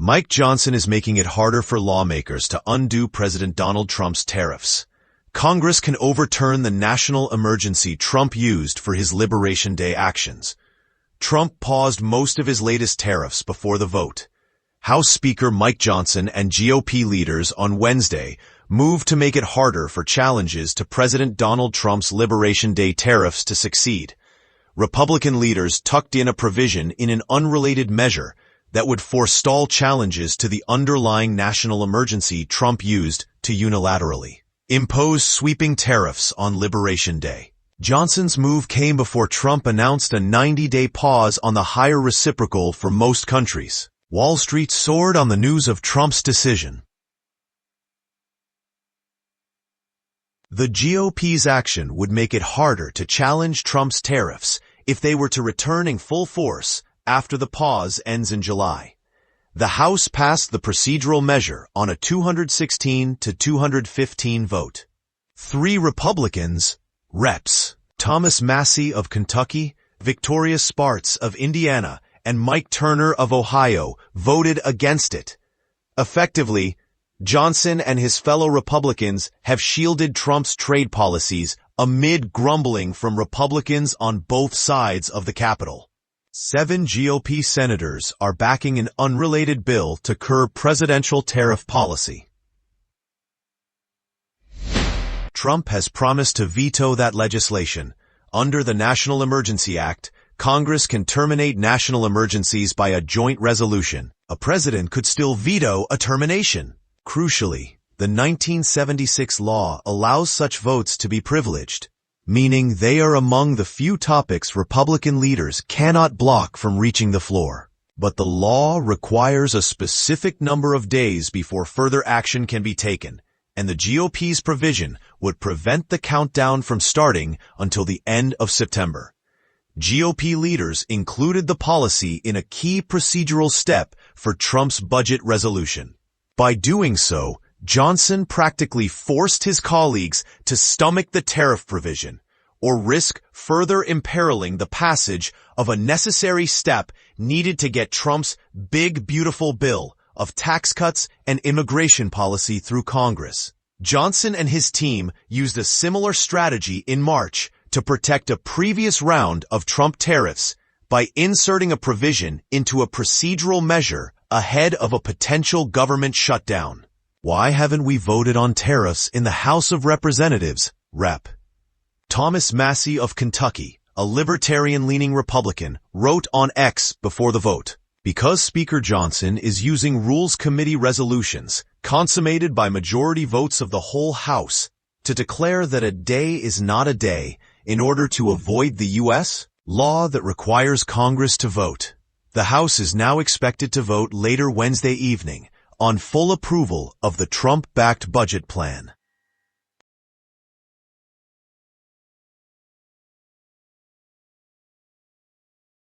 Mike Johnson is making it harder for lawmakers to undo President Donald Trump's tariffs. Congress can overturn the national emergency Trump used for his Liberation Day actions. Trump paused most of his latest tariffs before the vote. House Speaker Mike Johnson and GOP leaders on Wednesday moved to make it harder for challenges to President Donald Trump's Liberation Day tariffs to succeed. Republican leaders tucked in a provision in an unrelated measure that would forestall challenges to the underlying national emergency Trump used to unilaterally impose sweeping tariffs on Liberation Day. Johnson's move came before Trump announced a 90-day pause on the higher reciprocal for most countries. Wall Street soared on the news of Trump's decision. The GOP's action would make it harder to challenge Trump's tariffs if they were to return in full force after the pause ends in July. The House passed the procedural measure on a 216-215 vote. 3 Republicans, Reps. Thomas Massie of Kentucky, Victoria Spartz of Indiana, and Mike Turner of Ohio voted against it. Effectively, Johnson and his fellow Republicans have shielded Trump's trade policies amid grumbling from Republicans on both sides of the Capitol. 7 GOP senators are backing an unrelated bill to curb presidential tariff policy. Trump has promised to veto that legislation. Under the National Emergency Act, Congress can terminate national emergencies by a joint resolution. A president could still veto a termination. Crucially, the 1976 law allows such votes to be privileged, meaning they are among the few topics Republican leaders cannot block from reaching the floor. But the law requires a specific number of days before further action can be taken, and the GOP's provision would prevent the countdown from starting until the end of September. GOP leaders included the policy in a key procedural step for Trump's budget resolution. By doing so, Johnson practically forced his colleagues to stomach the tariff provision, or risk further imperiling the passage of a necessary step needed to get Trump's big, beautiful bill of tax cuts and immigration policy through Congress. Johnson and his team used a similar strategy in March to protect a previous round of Trump tariffs by inserting a provision into a procedural measure ahead of a potential government shutdown. Why haven't we voted on tariffs in the House of Representatives, Rep. Thomas Massie of Kentucky, a libertarian-leaning Republican, wrote on X before the vote. Because Speaker Johnson is using Rules Committee resolutions, consummated by majority votes of the whole House, to declare that a day is not a day in order to avoid the U.S. law that requires Congress to vote. The House is now expected to vote later Wednesday evening on full approval of the Trump-backed budget plan.